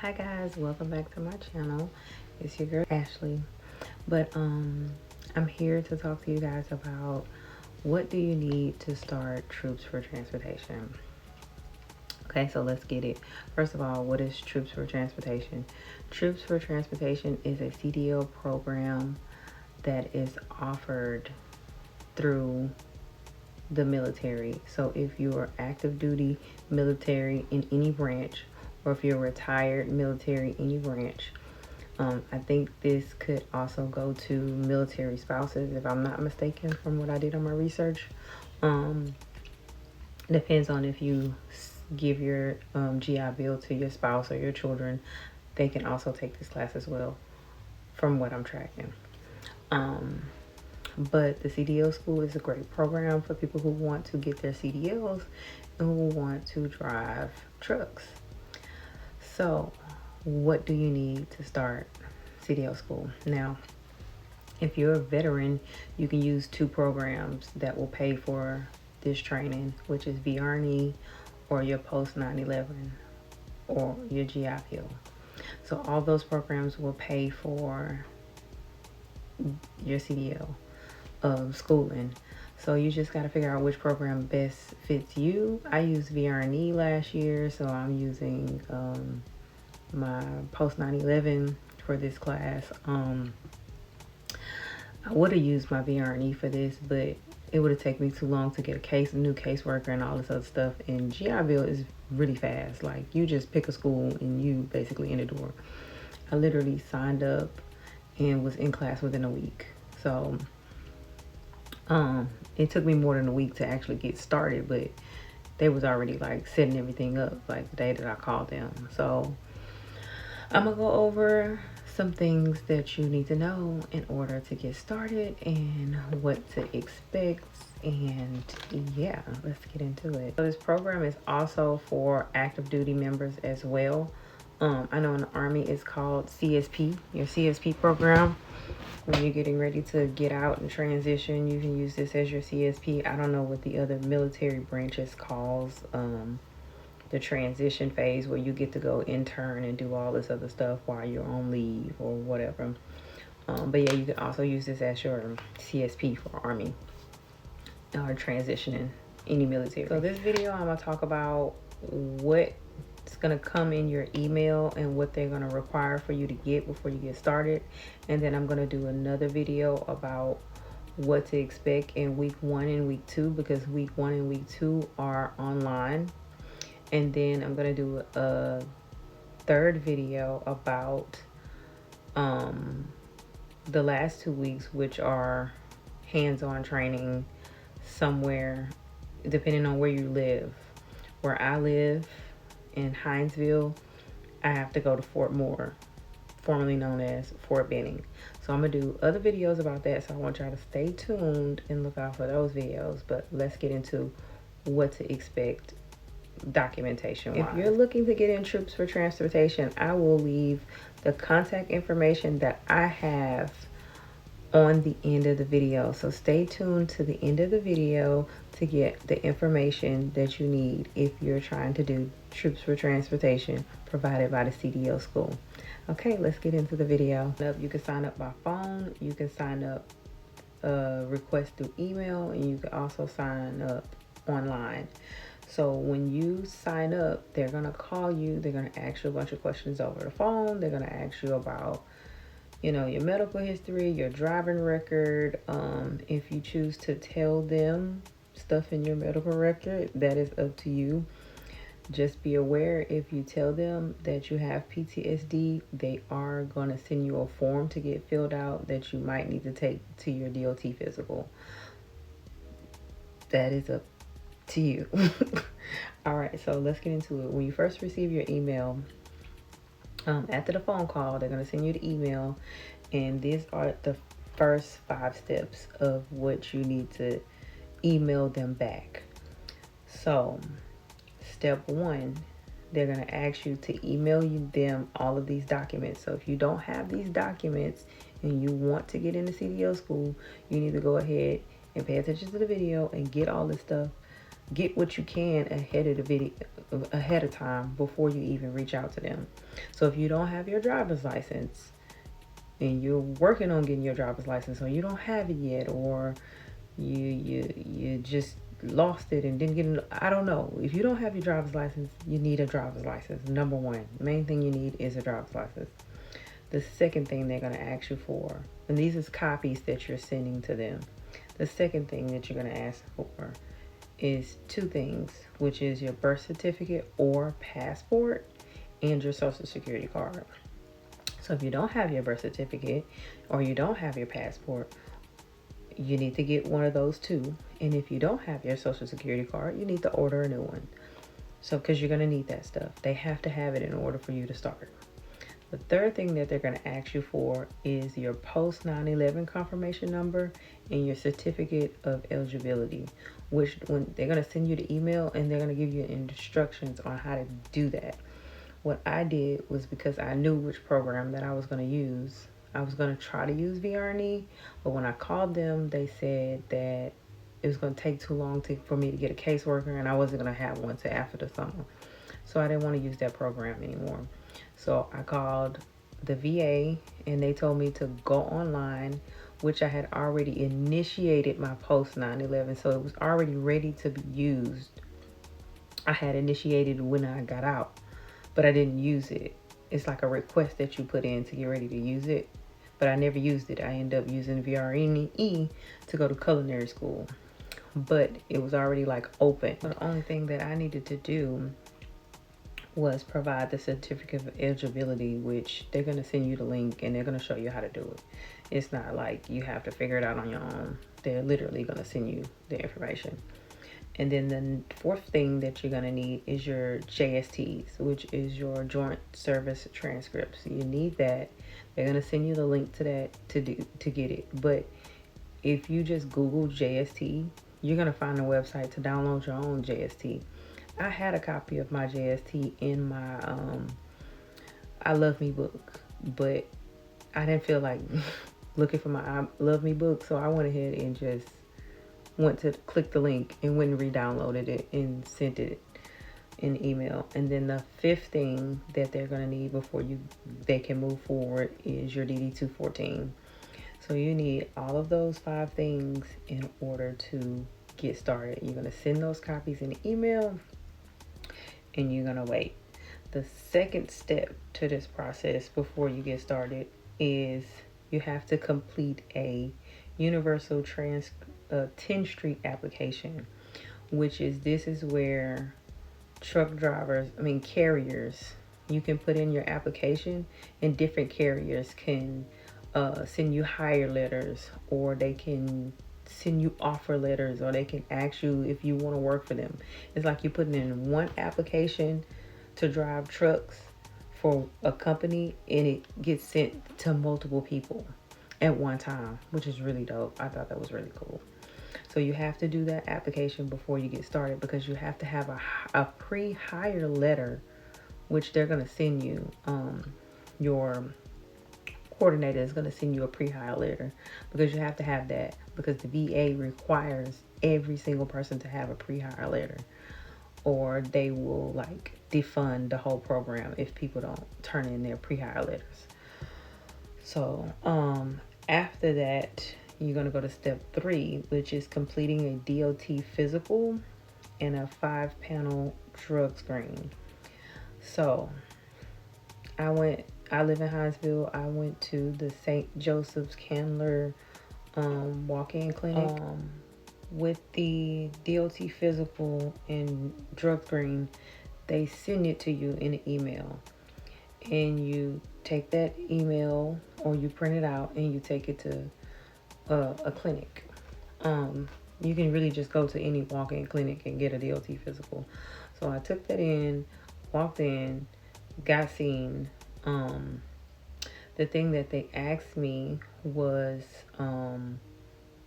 Hi guys, welcome back to my channel. It's your girl Ashley. But I'm here to talk to you guys about what do you need to start Troops for Transportation. Okay, so let's get it. First of all, what is Troops for Transportation? Troops for Transportation is a CDL program that is offered through the military. So if you are active duty military in any branch, or if you're retired military any branch, I think this could also go to military spouses, if I'm not mistaken, from what I did on my research. Depends on if you give your GI Bill to your spouse or your children. They can also take this class as well, from what I'm tracking. But the CDL school is a great program for people who want to get their CDLs and who want to drive trucks. So what do you need to start CDL school? Now, if you're a veteran, you can use two programs that will pay for this training, which is VRNE or your post 9/11 or your GI Bill. So all those programs will pay for your CDL schooling. So you just got to figure out which program best fits you. I used VRNE last year, so I'm using my post 9/11 for this class. I would have used my VRNE for this, but it would have taken me too long to get a new caseworker and all this other stuff. And GI Bill is really fast. Like, you just pick a school and you basically in the door. I literally signed up and was in class within a week. So it took me more than a week to actually get started, but they was already like setting everything up like the day that I called them. So I'm gonna go over some things that you need to know in order to get started and what to expect. And yeah, let's get into it. So this program is also for active duty members as well. I know in the Army it's called CSP, your CSP program. When you're getting ready to get out and transition, you can use this as your CSP. I don't know what the other military branches calls the transition phase, where you get to go intern and do all this other stuff while you're on leave or whatever. But yeah, you can also use this as your CSP for Army or transitioning any military. So this video, I'm gonna talk about what's gonna come in your email and what they're gonna require for you to get before you get started. And then I'm gonna do another video about what to expect in week 1 and week 2, because week 1 and week 2 are online. And then I'm gonna do a third video about the last 2 weeks, which are hands-on training somewhere, depending on where you live. Where I live in Hinesville, I have to go to Fort Moore, formerly known as Fort Benning. So I'm gonna do other videos about that, so I want y'all to stay tuned and look out for those videos. But let's get into what to expect documentation wise. If you're looking to get in Troops for Transportation, I will leave the contact information that I have on the end of the video. So stay tuned to the end of the video to get the information that you need if you're trying to do Troops for Transportation provided by the CDL school. Okay, let's get into the video. You can sign up by phone, you can sign up request through email, and you can also sign up online. So when you sign up, they're gonna call you, they're gonna ask you a bunch of questions over the phone. They're gonna ask you about, you know, your medical history, your driving record. If you choose to tell them stuff in your medical record, that is up to you. Just be aware, if you tell them that you have PTSD, they are gonna send you a form to get filled out that you might need to take to your DOT physical. That is up to you. All right, so let's get into it. When you first receive your email, after the phone call, they're going to send you the email, and these are the first 5 steps of what you need to email them back. So step 1, they're going to ask you to email them all of these documents. So if you don't have these documents and you want to get into CDL school, you need to go ahead and pay attention to the video and get all this stuff get what you can ahead of time before you even reach out to them. So if you don't have your driver's license and you're working on getting your driver's license, or you don't have it yet, or you just lost it and didn't get it, I don't know. If you don't have your driver's license, you need a driver's license. Number one, main thing you need is a driver's license. The second thing they're going to ask you for, and these is copies that you're sending to them. The second thing that you're going to ask for is two things, which is your birth certificate or passport and your social security card. So if you don't have your birth certificate or you don't have your passport, you need to get one of those two. And if you don't have your social security card, you need to order a new one. So because you're going to need that stuff. They have to have it in order for you to start. The third thing that they're going to ask you for is your post 9/11 confirmation number and your certificate of eligibility, which when they're going to send you the email and they're going to give you instructions on how to do that. What I did was, because I knew which program that I was going to use, I was going to try to use VRNE, but when I called them, they said that it was going to take too long for me to get a caseworker, and I wasn't going to have one till after the summer. So I didn't want to use that program anymore. So I called the VA and they told me to go online, which I had already initiated my post 9/11. So it was already ready to be used. I had initiated when I got out, but I didn't use it. It's like a request that you put in to get ready to use it, but I never used it. I ended up using VRNE to go to culinary school, but it was already like open. But the only thing that I needed to do was provide the certificate of eligibility, which they're going to send you the link and they're going to show you how to do it. It's not like you have to figure it out on your own. They're literally going to send you the information. And then the fourth thing that you're going to need is your JSTs, which is your joint service transcripts. You need that. They're going to send you the link to that to get it. But if you just Google JST, you're going to find a website to download your own JST. I had a copy of my JST in my I Love Me book, but I didn't feel like looking for my I Love Me book, so I went ahead and just went to click the link and went and re-downloaded it and sent it in email. And then the fifth thing that they're going to need before they can move forward is your DD-214. So you need all of those 5 things in order to get started. You're going to send those copies in email and you're going to wait. The second step to this process before you get started is you have to complete a universal 10th Street application, which is where carriers, you can put in your application and different carriers can send you hire letters, or they can send you offer letters, or they can ask you if you want to work for them. It's like you're putting in one application to drive trucks for a company and it gets sent to multiple people at one time, which is really dope. I thought that was really cool. So you have to do that application before you get started, because you have to have a pre-hire letter, which they're going to send you. Your coordinator is going to send you a pre-hire letter, because you have to have that, because the VA requires every single person to have a pre-hire letter, or they will like defund the whole program if people don't turn in their pre-hire letters. So after that, you're going to go to step 3, which is completing a DOT physical and a 5-panel drug screen. So I live in Hinesville. I went to the St. Joseph's Candler walk-in clinic. With the DOT physical and drug screen, they send it to you in an email. And you take that email, or you print it out and you take it to a clinic. You can really just go to any walk-in clinic and get a DOT physical. So I took that in, walked in, got seen. The thing that they asked me was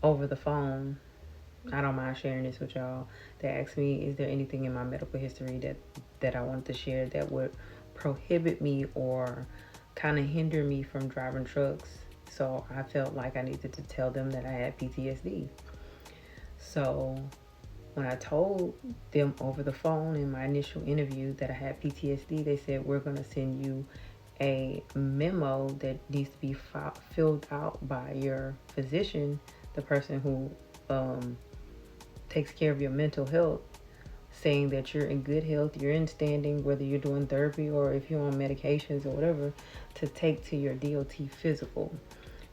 over the phone. I don't mind sharing this with y'all. They asked me, is there anything in my medical history that I wanted to share that would prohibit me or kind of hinder me from driving trucks? So I felt like I needed to tell them that I had PTSD. So When I told them over the phone in my initial interview that I had PTSD, they said, we're going to send you a memo that needs to be filled out by your physician, the person who takes care of your mental health, saying that you're in good health, you're in standing, whether you're doing therapy or if you're on medications or whatever, to take to your DOT physical,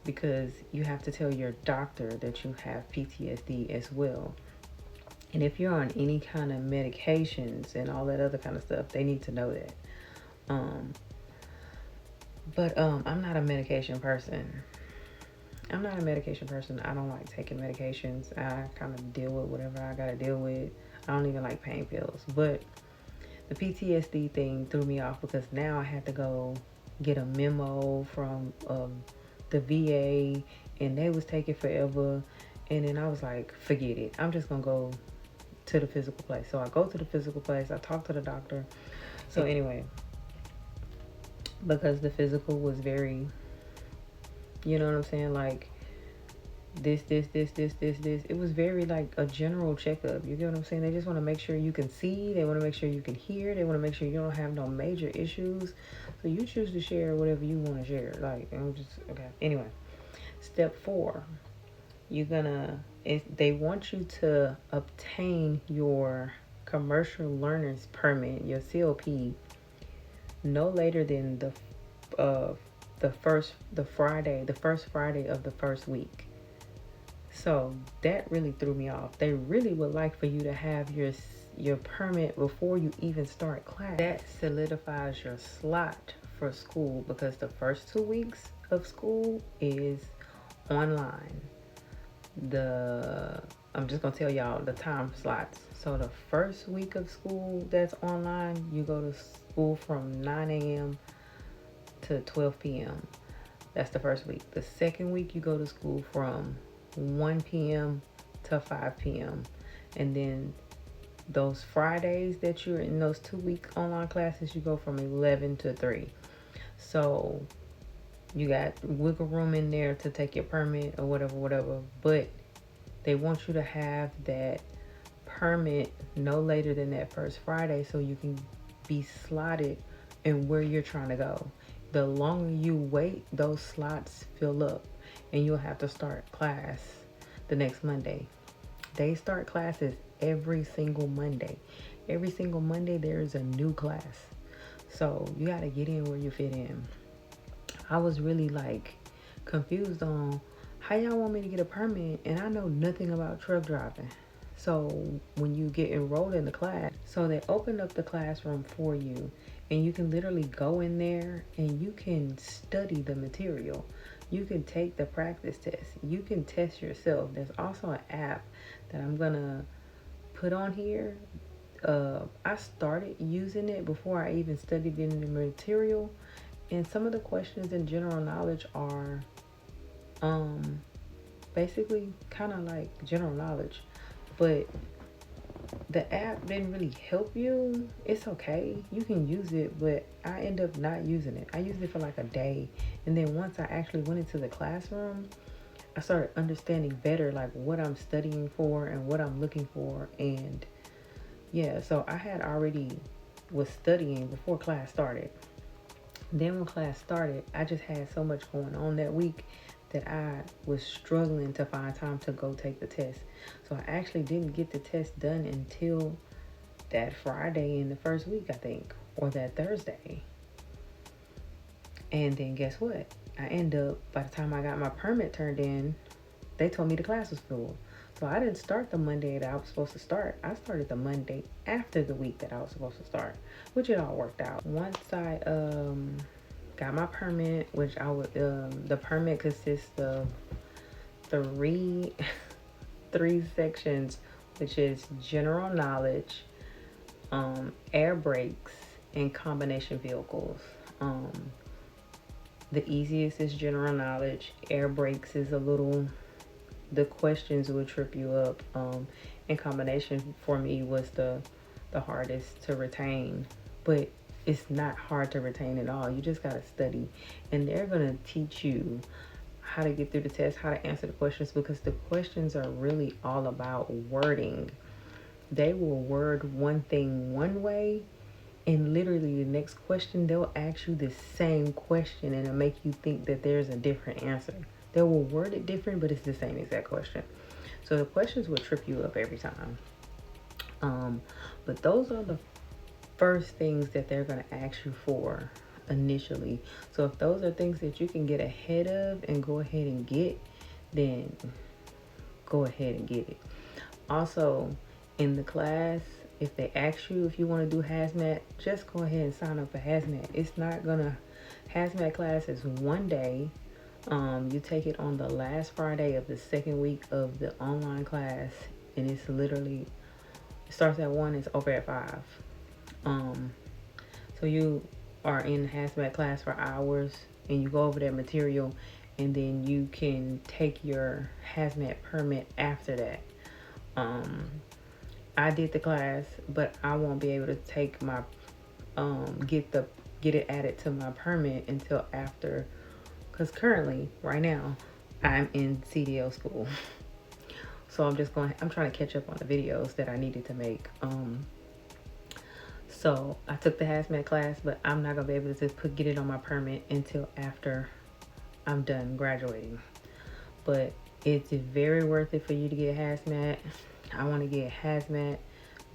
because you have to tell your doctor that you have PTSD as well. And if you're on any kind of medications and all that other kind of stuff, they need to know that. But I'm not a medication person. I'm not a medication person. I don't like taking medications. I kind of deal with whatever I gotta deal with. I don't even like pain pills. But the PTSD thing threw me off because now I had to go get a memo from the VA, and they was taking forever. And then I was like, forget it. I'm just gonna go to the physical place. So I go to the physical place. I talk to the doctor. So anyway, because the physical was very, you know what I'm saying, like this. It was very like a general checkup. You get what I'm saying? They just want to make sure you can see. They want to make sure you can hear. They want to make sure you don't have no major issues. So you choose to share whatever you want to share. Like, I'm just, okay. Anyway, step 4. They want you to obtain your commercial learner's permit, your COP, no later than the first Friday of the first week. So that really threw me off. They really would like for you to have your permit before you even start class. That solidifies your slot for school, because the first 2 weeks of school is online. I'm just gonna tell y'all the time slots. So the first week of school that's online, you go to school from 9 a.m. to 12 p.m. That's the first week. The second week, you go to school from 1 p.m. to 5 p.m. And then those Fridays that you're in those 2-week online classes, you go from 11 to 3. So you got wiggle room in there to take your permit or whatever. But they want you to have that permit no later than that first Friday, so you can be slotted in where you're trying to go. The longer you wait, those slots fill up, and you'll have to start class the next Monday. They start classes every single Monday. Every single Monday, there's a new class. So you got to get in where you fit in. I was really like confused on how y'all want me to get a permit, and I know nothing about truck driving. So when you get enrolled in the class, so they open up the classroom for you, and you can literally go in there and you can study the material. You can take the practice test. You can test yourself. There's also an app that I'm gonna put on here. I started using it before I even studied in the material, and some of the questions in general knowledge are basically kind of like general knowledge, but the app didn't really help you. It's okay, you can use it, but I end up not using it. I used it for like a day, and then once I actually went into the classroom, I started understanding better like what I'm studying for and what I'm looking for. And yeah, so I had already was studying before class started. Then when class started, I just had so much going on that week that I was struggling to find time to go take the test. So I actually didn't get the test done until that Friday in the first week, I think, or that Thursday. And then guess what? I end up, by the time I got my permit turned in, they told me the class was full. So I didn't start the Monday that I was supposed to start. I started the Monday after the week that I was supposed to start, which it all worked out. Once I got my permit, which I would the permit consists of three sections, which is general knowledge, air brakes, and combination vehicles. The easiest is general knowledge. Air brakes is the questions will trip you up. And combination for me was the hardest to retain, but it's not hard to retain at all. You just gotta study, and they're gonna teach you how to get through the test, how to answer the questions, because the questions are really all about wording. They will word one thing one way, and literally the next question they'll ask you the same question, and it'll make you think that there's a different answer. They will word it different, but it's the same exact question. So the questions will trip you up every time. But those are the first things that they're going to ask you for initially. So if those are things that you can get ahead of and go ahead and get, then go ahead and get it. Also, in the class, if they ask you if you want to do hazmat, just go ahead and sign up for hazmat. It's not gonna, hazmat class is one day. You take it on the last Friday of the second week of the online class, and it's literally, it starts at 1, it's over at 5. So you are in hazmat class for hours, and you go over that material, and then you can take your hazmat permit after that. I did the class, but I won't be able to take my get it added to my permit until after, because currently right now I'm in CDL school. So I'm trying to catch up on the videos that I needed to make. So I took the hazmat class, but I'm not gonna be able to just get it on my permit until after I'm done graduating. But it's very worth it for you to get hazmat. I want to get hazmat,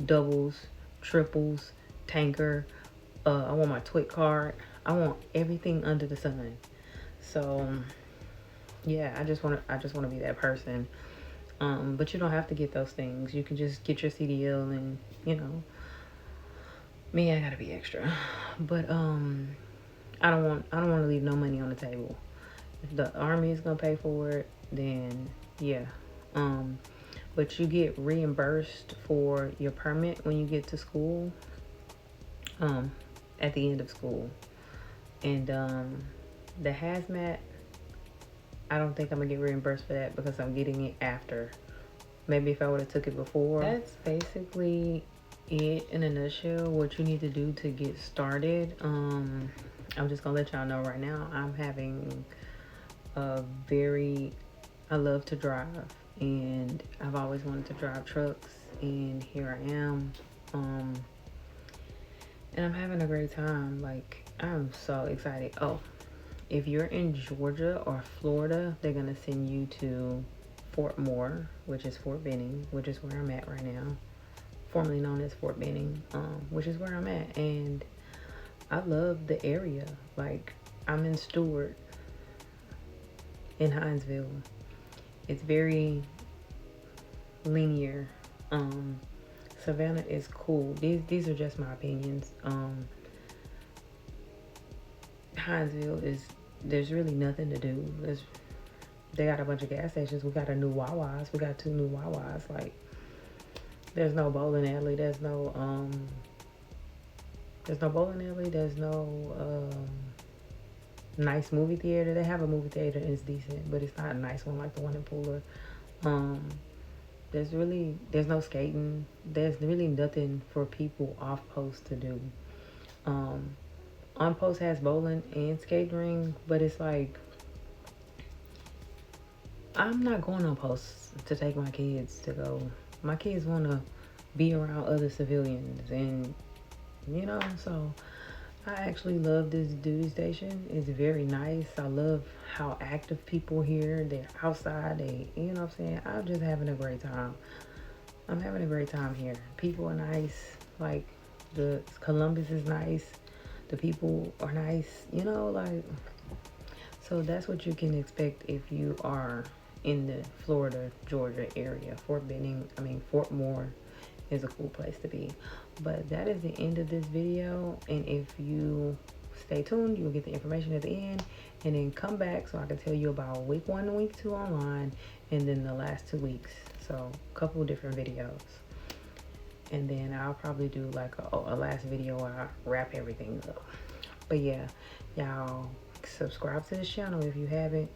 doubles, triples, tanker. I want my TWIC card. I want everything under the sun. So yeah, I just want to be that person. But you don't have to get those things. You can just get your CDL, and me, I gotta be extra. But I don't want to leave no money on the table. If the Army is gonna pay for it, then yeah. But you get reimbursed for your permit when you get to school, at the end of school. And the hazmat, I don't think I'm gonna get reimbursed for that because I'm getting it after. Maybe if I would have took it before. That's basically it in a nutshell, what you need to do to get started. I'm just gonna let y'all know right now, I'm having I love to drive, and I've always wanted to drive trucks, and here I am. And I'm having a great time. Like, I'm so excited. Oh, if you're in Georgia or Florida, they're gonna send you to Fort Moore, which is Fort Benning, which is where I'm at right now, formerly known as Fort Benning, which is where I'm at. And I love the area. Like, I'm in Stewart, in Hinesville. It's very linear. Savannah is cool. These are just my opinions. Hinesville is, there's really nothing to do. They got a bunch of gas stations. We got a new Wawa's. We got 2 new Wawa's. Like, there's no bowling alley. There's no bowling alley. There's no nice movie theater. They have a movie theater and it's decent, but it's not a nice one like the one in Pooler. There's no skating. There's really nothing for people off post to do. On post has bowling and skating ring, but it's like, I'm not going on post to take my kids to go. My kids want to be around other civilians, and so I actually love this duty station. It's very nice. I love how active people here. They're outside. I'm saying? I'm just having a great time. I'm having a great time here. People are nice. Like, the Columbus is nice. The people are nice. So that's what you can expect if you are in the Florida, Georgia area. Fort Moore is a cool place to be. But that is the end of this video, and if you stay tuned, you'll get the information at the end, and then come back so I can tell you about week 1 and week 2 online, and then the last 2 weeks. So a couple different videos, and then I'll probably do like a last video where I wrap everything up. But yeah, y'all subscribe to this channel if you haven't,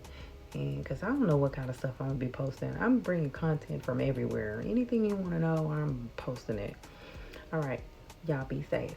and because I don't know what kind of stuff I'm gonna be posting. I'm bringing content from everywhere. Anything you want to know, I'm posting it. All right, y'all be safe.